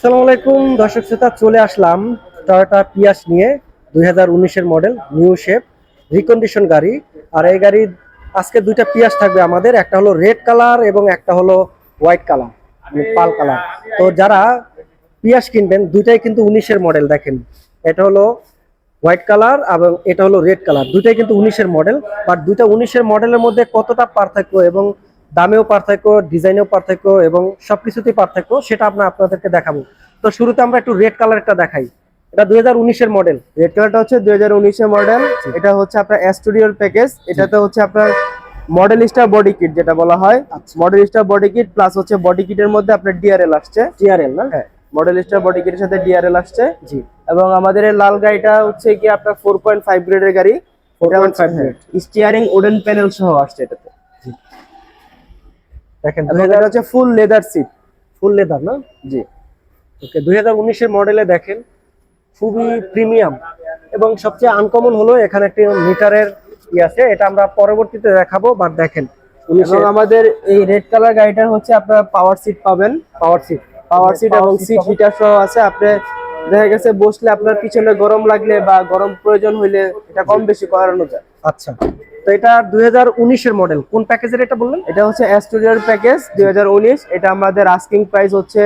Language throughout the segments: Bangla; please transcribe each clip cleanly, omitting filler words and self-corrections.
আসসালামু আলাইকুম দর্শক শ্রোতা, চলে আসলাম টয়োটা পিয়াস নিয়ে 2019-এর মডেল নিউ শেপ রিকন্ডিশন গাড়ি। আর এই গাড়ি আজকে দুইটা পিয়াস থাকবে আমাদের, একটা হলো রেড কালার এবং একটা হলো হোয়াইট কালার, পাল কালার। তো যারা পিয়াস কিনবেন দুইটাই কিন্তু 19-এর মডেল। দেখেন, এটা হলো হোয়াইট কালার এবং এটা হলো রেড কালার, দুইটাই কিন্তু 19-এর মডেল। বাট দুইটা 19-এর মডেলের মধ্যে কতটা পার্থক্য এবং দামেও পার্থক্য, ডিজাইনেও পার্থক্য এবং সবকিছুতেই পার্থক্য, সেটা আপনাদেরকে দেখাবো। তো শুরুতে আমরা একটু রেড কালারটা দেখাই। এটা 2019-এর মডেল। রেড কালারটা হচ্ছে 2019-এর মডেল। এটা হচ্ছে আপনার স্টুডিওর প্যাকেজ। এটাতে হচ্ছে আপনার মডেল স্টার বডি কিট যেটা বলা হয়, model star body kit plus হচ্ছে বডি কিটের মধ্যে আপনার ডিআরএল আসছে। ডিআরএল না? হ্যাঁ, মডেল স্টার বডি কিটের সাথে ডিআরএল আসছে। জি। এবং আমাদের এই লাল গাড়িটা হচ্ছে কি আপনার 4.5 গ্রেডের গাড়ি। 4.5 গ্রেড, স্টিয়ারিং উডেন প্যানেল সহ আসছে এটাতে। দেখেন এটা হচ্ছে full leather seat. Full leather না? জি। ওকে, 2019-এর মডেলে দেখেন খুবই প্রিমিয়াম এবং সবচেয়ে আনকমন হলো এখানে একটি মিটারের আছে, এটা আমরা পরবর্তীতে দেখাবো। বাট দেখেন, এবং আমাদের এই রেড কালার গাড়িটার হচ্ছে আপনারা পাওয়ার সিট পাবেন। পাওয়ার সিট এবং সিট হিটার সহ আছে। আপনি দেখা গেছে বসলে আপনার পিছনে গরম লাগলে বা গরম প্রয়োজন হইলে এটা কম বেশি করানো যায়। আচ্ছা, তো এটা 2019-এর মডেল। কোন প্যাকেজের এটা বললেন? এটা হচ্ছে স্টুডিওর প্যাকেজ 2019। এটা আমাদের আস্কিং প্রাইস হচ্ছে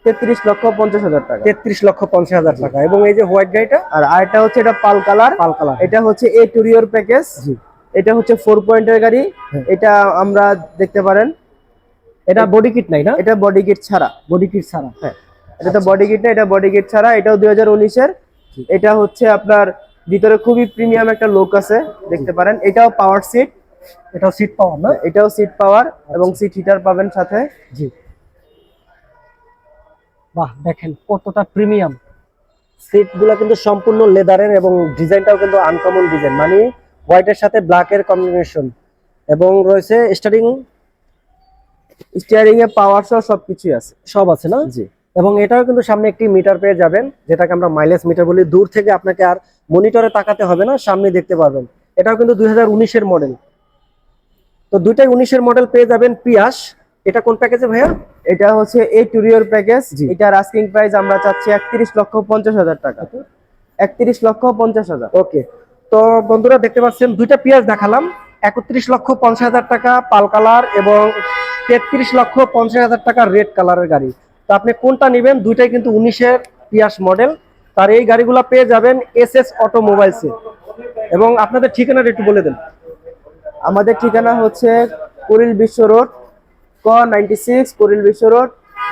33,50,000 টাকা। 33,50,000 টাকা। এবং এই যে হোয়াইট গাড়িটা, আর আরেকটা হচ্ছে এটা পাল কালার। এটা হচ্ছে এ টুরিওর প্যাকেজ। এটা হচ্ছে 4 পয়েন্টের গাড়ি। এটা আমরা দেখতে পারেন, এটা বডি কিট নাই না? এটা বডি কিট ছাড়া। বডি কিট ছাড়া, হ্যাঁ। এটা তো বডি কিট না, এটা বডি কিট ছাড়া। এটাও 2019-এর। এটা হচ্ছে আপনার ভিতরে খুবই প্রিমিয়াম একটা লুক আছে, দেখতে পারেন। এটাও পাওয়ার সিট। এটাও সিট পাওয়ার না? এটাও সিট পাওয়ার এবং সিট হিটার পাবেন সাথে। জি। বাহ, দেখেন কতটা প্রিমিয়াম। সিটগুলো কিন্তু সম্পূর্ণ লেদারের এবং ডিজাইনটাও কিন্তু আনকমন ডিজাইন, মানে হোয়াইটের সাথে ব্ল্যাকের কম্বিনেশন। এবং রয়েছে স্টিয়ারিং এ পাওয়ার সহ সবকিছুই আছে, সব আছে না? জি। এবং এটাও কিন্তু সামনে একটি মিটার পেয়ে যাবেন, যেটাকে আমরা মাইলেজ মিটার বলি। দূর থেকে আপনাকে আর মনিটরে তাকাতে হবে না, সামনে দেখতে পারবেন। এটাও কিন্তু 2019-এর মডেল। তো দুইটাই 19-এর মডেল পেয়ে যাবেন পিয়াস। এটা কোন প্যাকেজে ভাইয়া? এটা হচ্ছে এই টুরিওর প্যাকেজ। এটার আস্কিং প্রাইস আমরা চাচ্ছি 31,50,000 টাকা। 31,50,000। ওকে, তো বন্ধুরা দেখতে পাচ্ছেন দুইটা পিয়াস দেখালাম। 31,50,000 টাকা পাল কালার এবং 33,50,000 টাকা রেড কালারের গাড়ি। তো আপনি কোনটা নেবেন? দুইটাই কিন্তু 19-এর পিয়াস মডেল। তার এই গাড়িগুলো পেয়ে যাবেন এসএস অটোমোবাইলসে। এবং আপনাদের ঠিকানাটা একটু বলে দেন। আমাদের ঠিকানা হচ্ছে কুড়িল বিশ্ব রোড, ক 96, কুড়িল বিশ্ব রোড,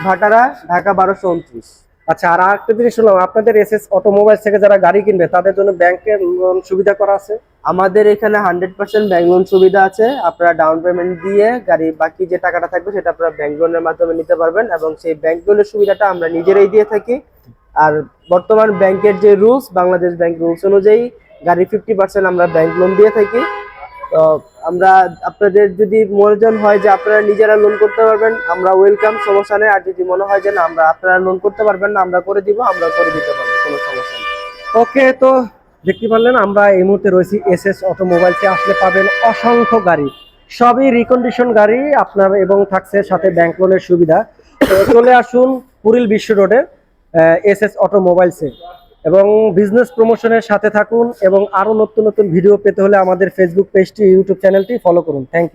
ভাটারা, ঢাকা 1229। আচ্ছা, আর আরেকটা জিনিস শুনলাম আপনাদের এসএস অটোমোবাইলস থেকে যারা গাড়ি কিনবে তাদের জন্য ব্যাংকের লোন সুবিধা করা আছে। আমাদের এখানে 100% ব্যাংক লোন সুবিধা আছে। আপনারা ডাউন পেমেন্ট দিয়ে গাড়ি বাকি যে টাকাটা থাকবে সেটা আপনারা ব্যাংক লোনের মাধ্যমে নিতে পারবেন এবং সেই ব্যাংক লোনের সুবিধাটা আমরা নিজেরাই দিয়ে থাকি। আর বর্তমান ব্যাংকের যে রুলস, বাংলাদেশ ব্যাংক রুলস অনুযায়ী গাড়ি 50% আমরা ব্যাংক লোন দিয়ে থাকি। তো আমরা আপনাদের যদি মনোজন হয় যে আপনারা নিজেরা লোন করতে পারবেন, আমরা ওয়েলকাম, সমস্যা নেই। আর যদি মনে হয় যে না আপনারা লোন করতে পারবেন না, আমরা করে দিব, আমরা করে দিতে পারবো, কোনো সমস্যা নেই। ওকে, তো দেখতে পারলেন আমরা এই মুহূর্তে রয়েছি এসএস অটোমোবাইলসে। আসলে পাবেন অসংখ্য গাড়ি, সবই রিকন্ডিশন গাড়ি আপনার, এবং থাকছে সাথে ব্যাংক লোনের সুবিধা। তো চলে আসুন কুড়িল বিশ্ব রোডে এসএস অটোমোবাইলসে এবং বিজনেস প্রমোশনের সাথে থাকুন। এবং আরো নতুন নতুন ভিডিও পেতে হলে আমাদের ফেসবুক পেজটি, ইউটিউব চ্যানেলটি ফলো করুন। Thank you.